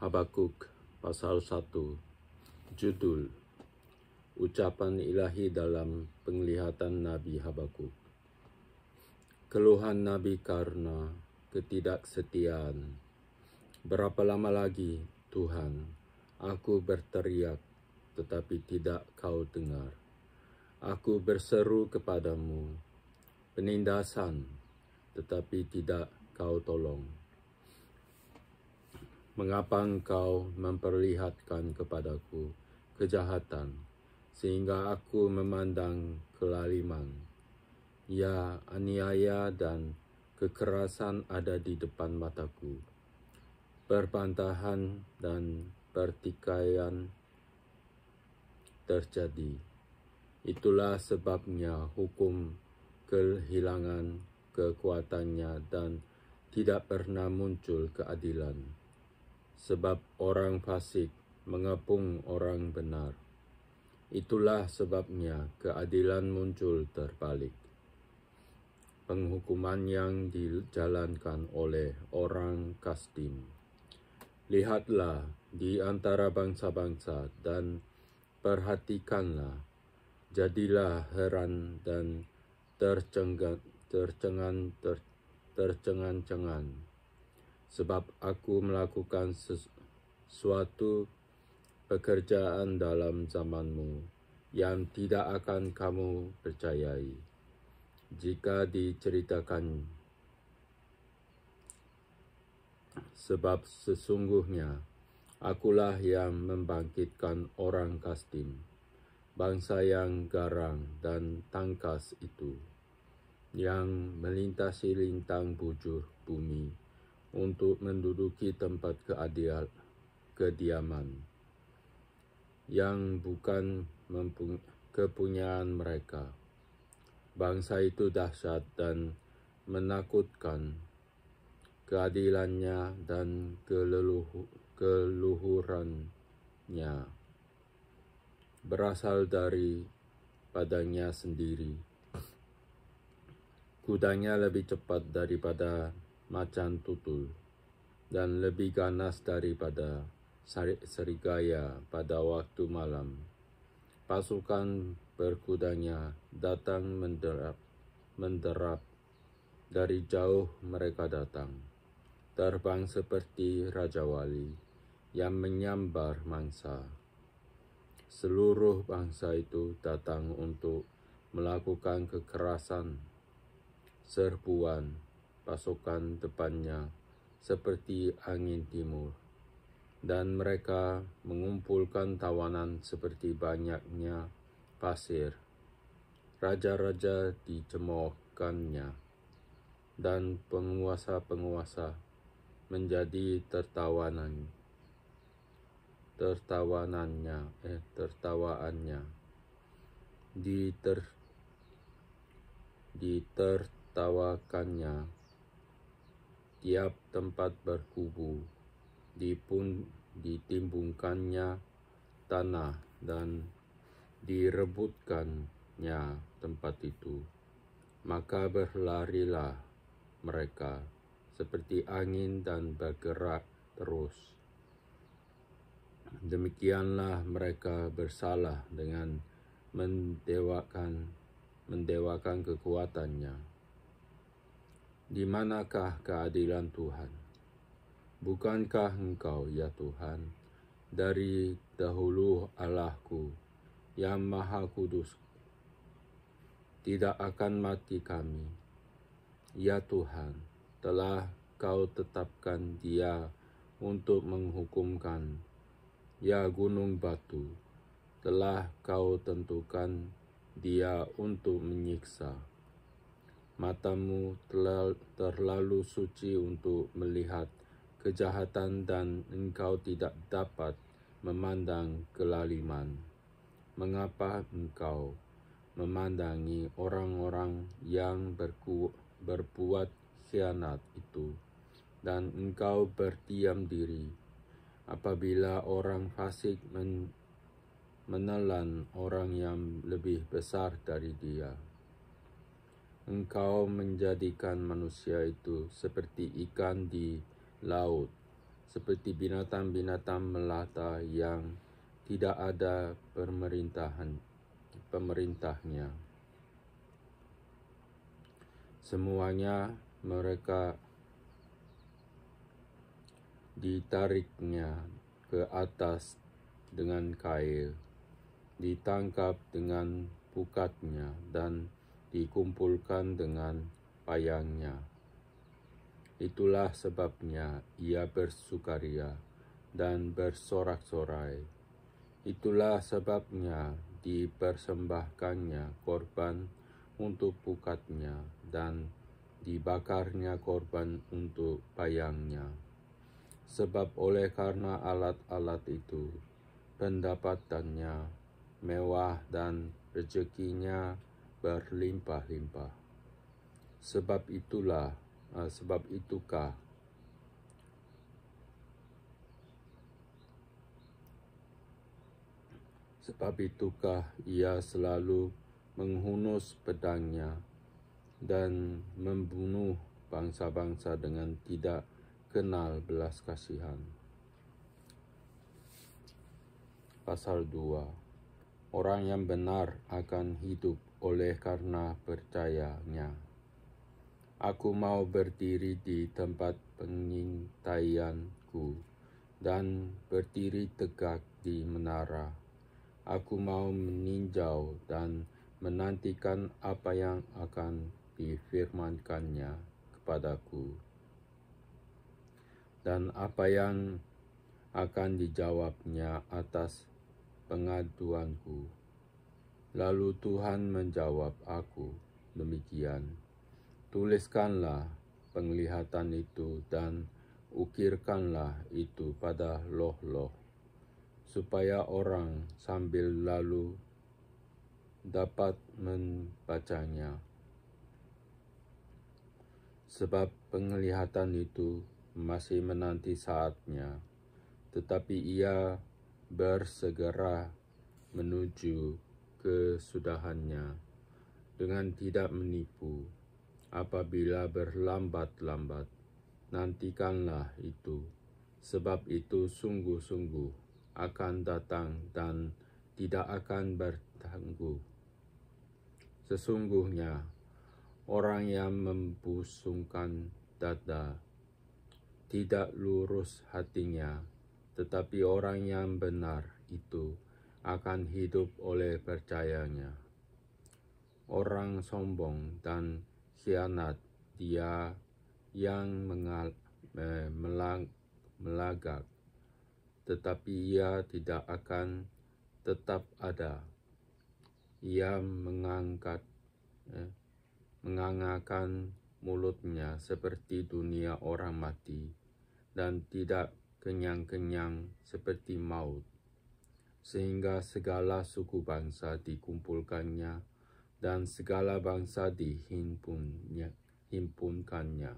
Habakuk pasal 1. Judul: Ucapan ilahi dalam penglihatan Nabi Habakuk. Keluhan Nabi karena ketidaksetiaan. Berapa lama lagi, Tuhan, aku berteriak, tetapi tidak kau dengar. Aku berseru kepadamu, penindasan, tetapi tidak kau tolong. Mengapa engkau memperlihatkan kepadaku kejahatan, sehingga aku memandang kelaliman? Ya, aniaya dan kekerasan ada di depan mataku. Perbantahan dan pertikaian terjadi. Itulah sebabnya hukum kehilangan kekuatannya dan tidak pernah muncul keadilan. Sebab orang fasik mengepung orang benar. Itulah sebabnya keadilan muncul terbalik. Penghukuman yang dijalankan oleh orang Kasdim. Lihatlah di antara bangsa-bangsa dan perhatikanlah, jadilah heran dan tercengang-cengang. Sebab aku melakukan sesuatu pekerjaan dalam zamanmu yang tidak akan kamu percayai jika diceritakan. Sebab sesungguhnya akulah yang membangkitkan orang Kasdim, bangsa yang garang dan tangkas itu, yang melintasi lintang bujur bumi untuk menduduki tempat kediaman, yang bukan kepunyaan mereka. Bangsa itu dahsyat dan menakutkan, keadilannya dan keluhurannya berasal dari padanya sendiri. Kudanya lebih cepat daripada macan tutul, dan lebih ganas daripada serigala pada waktu malam. Pasukan berkudanya datang menderap, dari jauh mereka datang, terbang seperti raja wali yang menyambar mangsa. Seluruh bangsa itu datang untuk melakukan kekerasan. Serbuan pasukan depannya seperti angin timur, dan mereka mengumpulkan tawanan seperti banyaknya pasir. Raja-raja dicemoohkannya, dan penguasa-penguasa menjadi tertawaannya. Ditertawakannya. Tiap tempat berkubu, ditimbungkannya tanah dan direbutkannya tempat itu. Maka berlarilah mereka seperti angin dan bergerak terus. Demikianlah mereka bersalah dengan mendewakan kekuatannya. Di manakah keadilan Tuhan? Bukankah Engkau, ya Tuhan, dari dahulu Allahku yang Maha Kudus? Tidak akan mati kami. Ya Tuhan, telah Kau tetapkan Dia untuk menghukumkan. Ya Gunung Batu, telah Kau tentukan Dia untuk menyiksa. Matamu terlalu suci untuk melihat kejahatan, dan Engkau tidak dapat memandang kelaliman. Mengapa Engkau memandangi orang-orang yang berbuat khianat itu, dan Engkau berdiam diri apabila orang fasik menelan orang yang lebih besar dari dia? Engkau menjadikan manusia itu seperti ikan di laut, seperti binatang-binatang melata yang tidak ada pemerintahnya. Semuanya mereka ditariknya ke atas dengan kail, ditangkap dengan pukatnya, dan dikumpulkan dengan payangnya. Itulah sebabnya ia bersukaria dan bersorak-sorai. Itulah sebabnya dipersembahkannya korban untuk pukatnya dan dibakarnya korban untuk payangnya. Sebab oleh karena alat-alat itu, pendapatannya mewah dan rezekinya berlimpah-limpah. Sebab itukah ia selalu menghunus pedangnya dan membunuh bangsa-bangsa dengan tidak kenal belas kasihan. Pasal 2. Orang yang benar akan hidup oleh karena percayanya. Aku mau berdiri di tempat pengintaianku dan berdiri tegak di menara. Aku mau meninjau dan menantikan apa yang akan difirmankannya kepadaku dan apa yang akan dijawabnya atas pengaduanku. Lalu Tuhan menjawab aku demikian, tuliskanlah penglihatan itu dan ukirkanlah itu pada loh-loh, supaya orang sambil lalu dapat membacanya. Sebab penglihatan itu masih menanti saatnya, tetapi ia bersegera menuju kesudahannya dengan tidak menipu. Apabila berlambat-lambat, nantikanlah itu, sebab itu sungguh-sungguh akan datang dan tidak akan bertangguh. Sesungguhnya, orang yang membusungkan dada tidak lurus hatinya, tetapi orang yang benar itu akan hidup oleh percayanya. Orang sombong dan khianat dia yang melagak, tetapi ia tidak akan tetap ada. Ia menganggarkan mulutnya seperti dunia orang mati, dan tidak kenyang-kenyang seperti maut, sehingga segala suku bangsa dikumpulkannya, dan segala bangsa dihimpunkannya.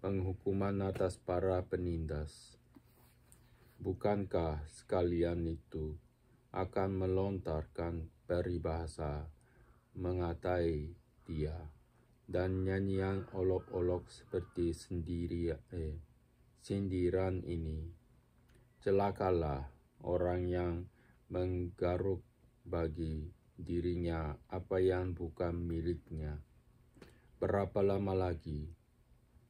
Penghukuman atas para penindas. Bukankah sekalian itu akan melontarkan peribahasa mengatai dia, dan nyanyian olok-olok seperti sindiran ini? Celakalah orang yang menggaruk bagi dirinya apa yang bukan miliknya. Berapa lama lagi?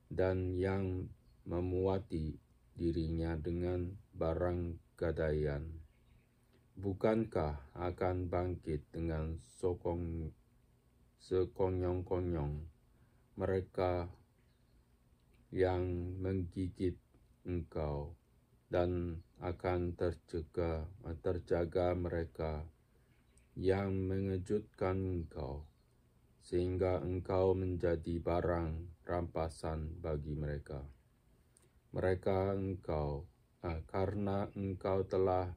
Dan yang memuati dirinya dengan barang gadaian, bukankah akan bangkit dengan sekonyong-konyong mereka yang menggigit engkau, dan akan terjaga mereka yang mengejutkan engkau, sehingga engkau menjadi barang rampasan bagi mereka. Karena engkau telah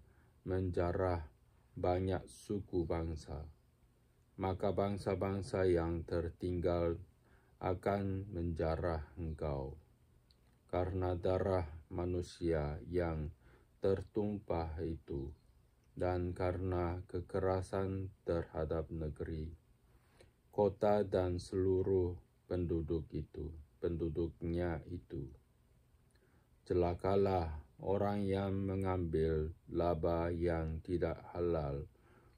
menjarah banyak suku bangsa, maka bangsa-bangsa yang tertinggal akan menjarah engkau. Karena darah manusia yang tertumpah itu, dan karena kekerasan terhadap negeri, kota dan seluruh penduduknya itu. Celakalah orang yang mengambil laba yang tidak halal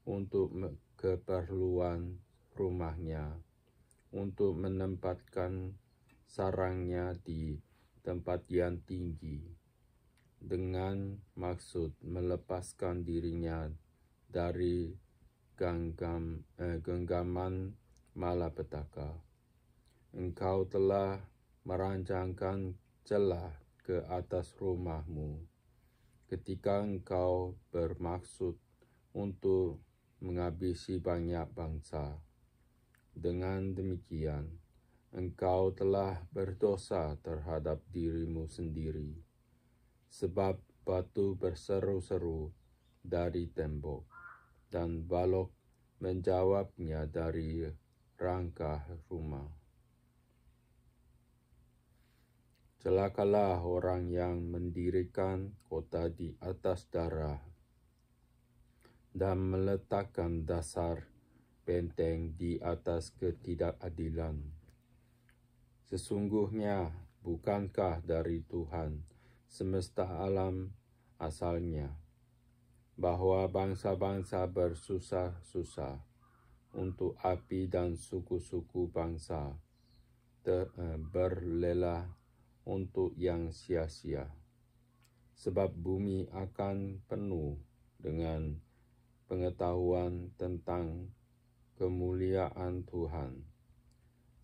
untuk keperluan rumahnya, untuk menempatkan sarangnya di tempat yang tinggi, dengan maksud melepaskan dirinya dari genggaman malapetaka. Engkau telah merancangkan celah ke atas rumahmu ketika engkau bermaksud untuk menghabisi banyak bangsa. Dengan demikian, engkau telah berdosa terhadap dirimu sendiri, sebab batu berseru-seru dari tembok, dan balok menjawabnya dari rangka rumah. Celakalah orang yang mendirikan kota di atas darah dan meletakkan dasar benteng di atas ketidakadilan. Sesungguhnya bukankah dari Tuhan semesta alam asalnya, bahwa bangsa-bangsa bersusah-susah untuk api dan suku-suku bangsa berlelah untuk yang sia-sia, sebab bumi akan penuh dengan pengetahuan tentang kemuliaan Tuhan,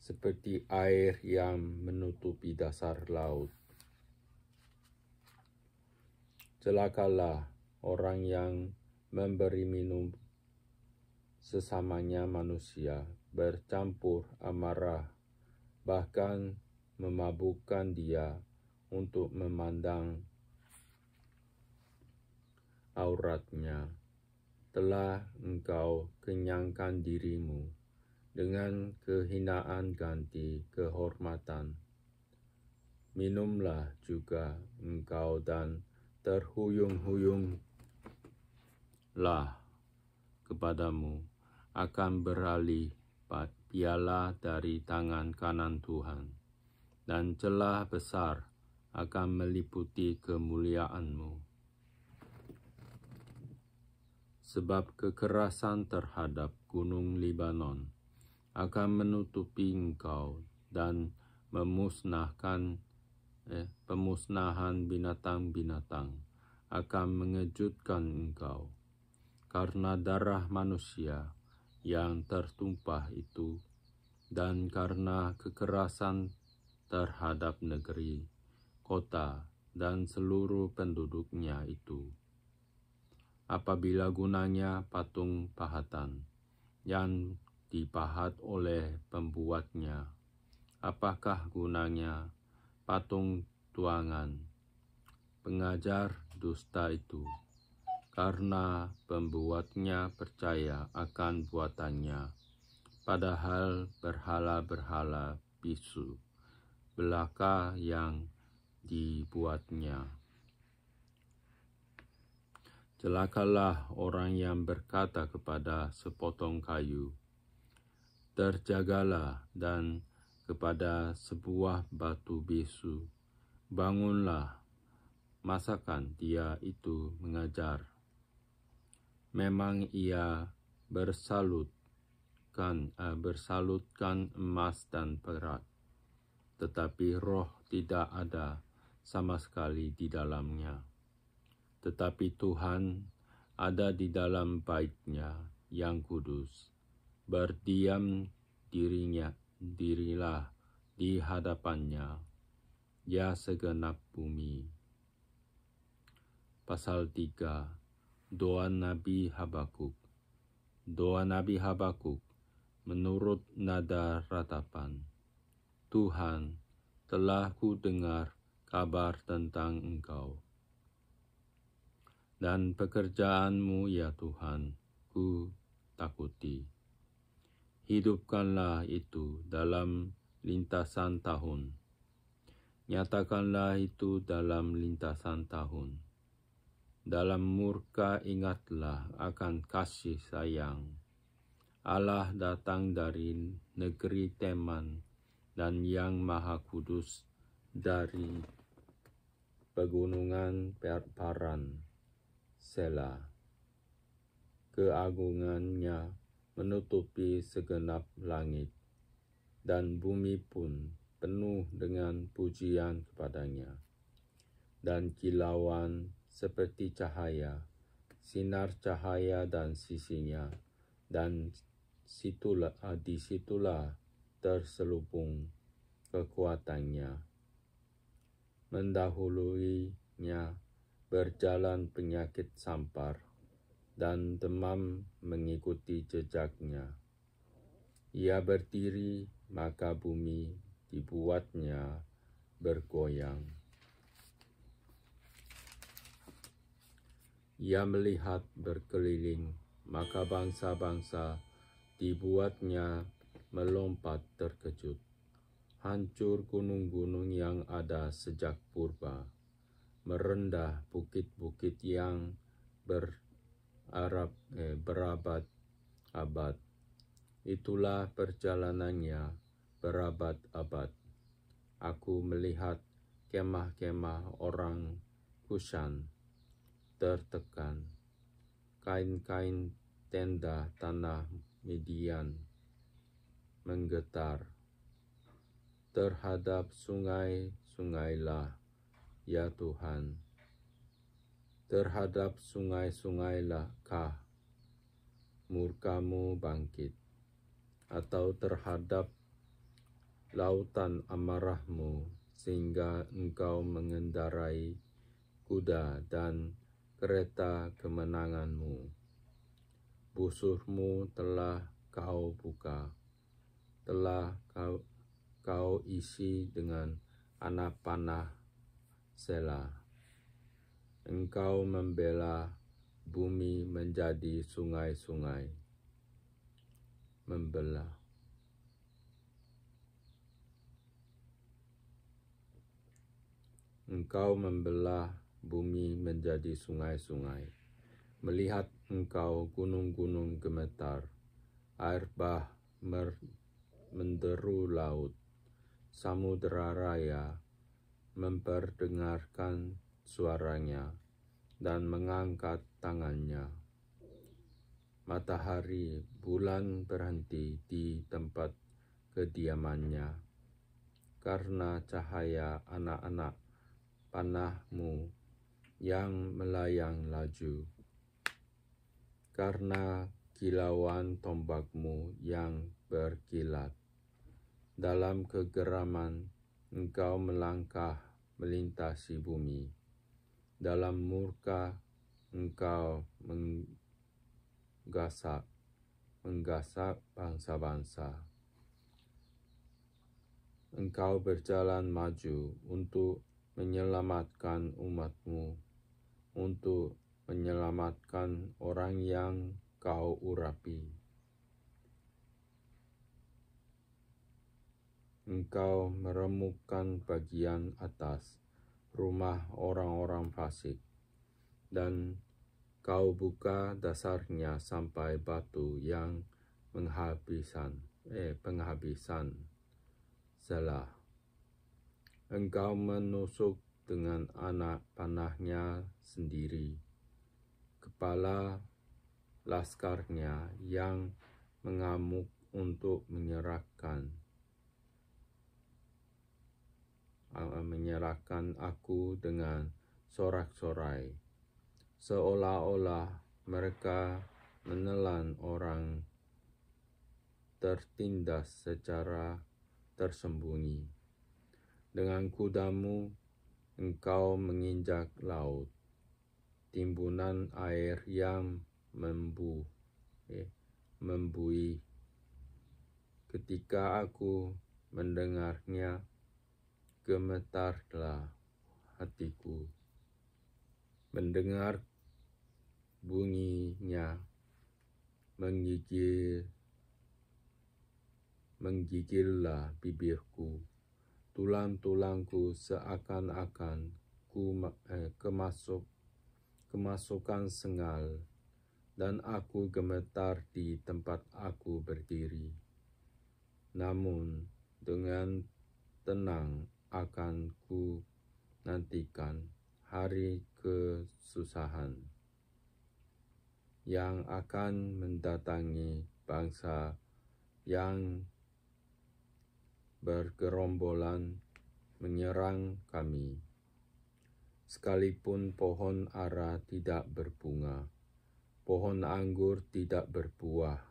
seperti air yang menutupi dasar laut. Celakalah orang yang memberi minum sesamanya manusia, bercampur amarah, bahkan memabukkan dia untuk memandang auratnya. Telah engkau kenyangkan dirimu dengan kehinaan ganti kehormatan. Minumlah juga engkau dan terhuyung-huyunglah kepadamu akan beralih piala dari tangan kanan Tuhan, dan celah besar akan meliputi kemuliaanmu. Sebab kekerasan terhadap gunung Libanon akan menutupi engkau, dan pemusnahan binatang-binatang akan mengejutkan engkau, karena darah manusia yang tertumpah itu, dan karena kekerasan terhadap negeri, kota, dan seluruh penduduknya itu. Apabila gunanya patung pahatan yang dipahat oleh pembuatnya, apakah gunanya patung tuangan pengajar dusta itu? Karena pembuatnya percaya akan buatannya, padahal berhala-berhala bisu belaka yang dibuatnya. Celakalah orang yang berkata kepada sepotong kayu, terjagalah, dan kepada sebuah batu bisu, bangunlah, masakan dia itu mengajar. Memang ia bersalutkan emas dan perak, tetapi roh tidak ada sama sekali di dalamnya. Tetapi Tuhan ada di dalam bait-Nya yang kudus. Berdiam dirilah di hadapannya, ya segenap bumi. Pasal 3. Doa Nabi Habakuk. Doa Nabi Habakuk menurut nada ratapan. Tuhan, telah ku dengar kabar tentang Engkau dan pekerjaan-Mu, ya Tuhan, ku takuti. Hidupkanlah itu dalam lintasan tahun. Nyatakanlah itu dalam lintasan tahun. Dalam murka ingatlah akan kasih sayang. Allah datang dari negeri Teman, dan Yang Maha Kudus dari pegunungan Paran, Sela. Keagungannya menutupi segenap langit, dan bumi pun penuh dengan pujian kepadanya. Dan kilauan seperti cahaya, sinar cahaya dan sisinya, dan disitulah terselubung kekuatannya. Mendahuluinya berjalan penyakit sampar, dan demam mengikuti jejaknya. Ia berdiri, maka bumi dibuatnya bergoyang. Ia melihat berkeliling, maka bangsa-bangsa dibuatnya melompat terkejut. Hancur gunung-gunung yang ada sejak purba, merendah bukit-bukit yang berabad-abad. Itulah perjalanannya berabad-abad. Aku melihat kemah-kemah orang Kushan tertekan, kain-kain tenda tanah Midian menggetar. Terhadap sungai-sungailah, ya Tuhan, terhadap sungai-sungailah kah murkamu bangkit, atau terhadap lautan amarahmu, sehingga engkau mengendarai kuda dan kereta kemenanganmu. Busurmu telah kau buka, telah kau isi dengan anak panah, Sela. Engkau membela bumi menjadi sungai-sungai, membelah. Engkau membelah bumi menjadi sungai-sungai. Melihat engkau gunung-gunung gemetar, air bah menderu laut. Samudera raya memperdengarkan suaranya dan mengangkat tangannya. Matahari, bulan berhenti di tempat kediamannya karena cahaya anak-anak panahmu yang melayang laju, karena kilauan tombakmu yang berkilat. Dalam kegeraman engkau melangkah melintasi bumi. Dalam murka engkau menggasak bangsa-bangsa. Engkau berjalan maju untuk menyelamatkan umatmu, untuk menyelamatkan orang yang kau urapi. Engkau meremukkan bagian atas rumah orang-orang fasik, dan kau buka dasarnya sampai batu yang penghabisan. Selah. Engkau menusuk dengan anak panahnya sendiri, kepala laskarnya yang mengamuk untuk menyerahkan aku dengan sorak-sorai, seolah-olah mereka menelan orang tertindas secara tersembunyi. Dengan kudamu engkau menginjak laut, timbunan air yang membuih. Ketika aku mendengarnya, gemetarlah hatiku. Mendengar bunyinya, menggigillah bibirku. Tulang-tulangku seakan-akan kemasukan sengal, dan aku gemetar di tempat aku berdiri. Namun dengan tenang akan ku nantikan hari kesusahan yang akan mendatangi bangsa yang bergerombolan menyerang kami. Sekalipun pohon ara tidak berbunga, pohon anggur tidak berbuah,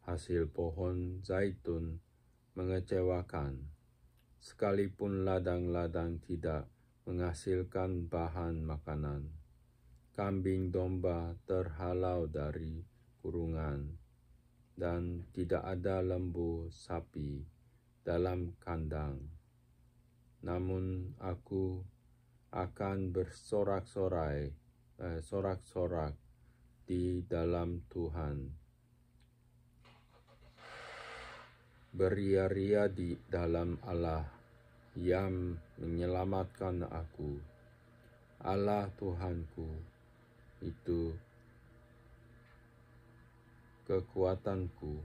hasil pohon zaitun mengecewakan, sekalipun ladang-ladang tidak menghasilkan bahan makanan, kambing domba terhalau dari kurungan, dan tidak ada lembu sapi dalam kandang. Namun aku akan bersorak-sorak di dalam Tuhan, beria-ria di dalam Allah yang menyelamatkan aku. Allah Tuhanku itu kekuatanku.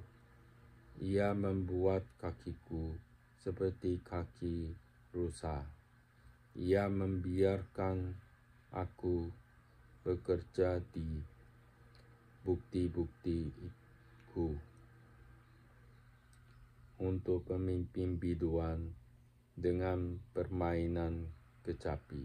Ia membuat kakiku seperti kaki rusa. Ia membiarkan aku bekerja di bukti-buktiku untuk pemimpin biduan dengan permainan kecapi.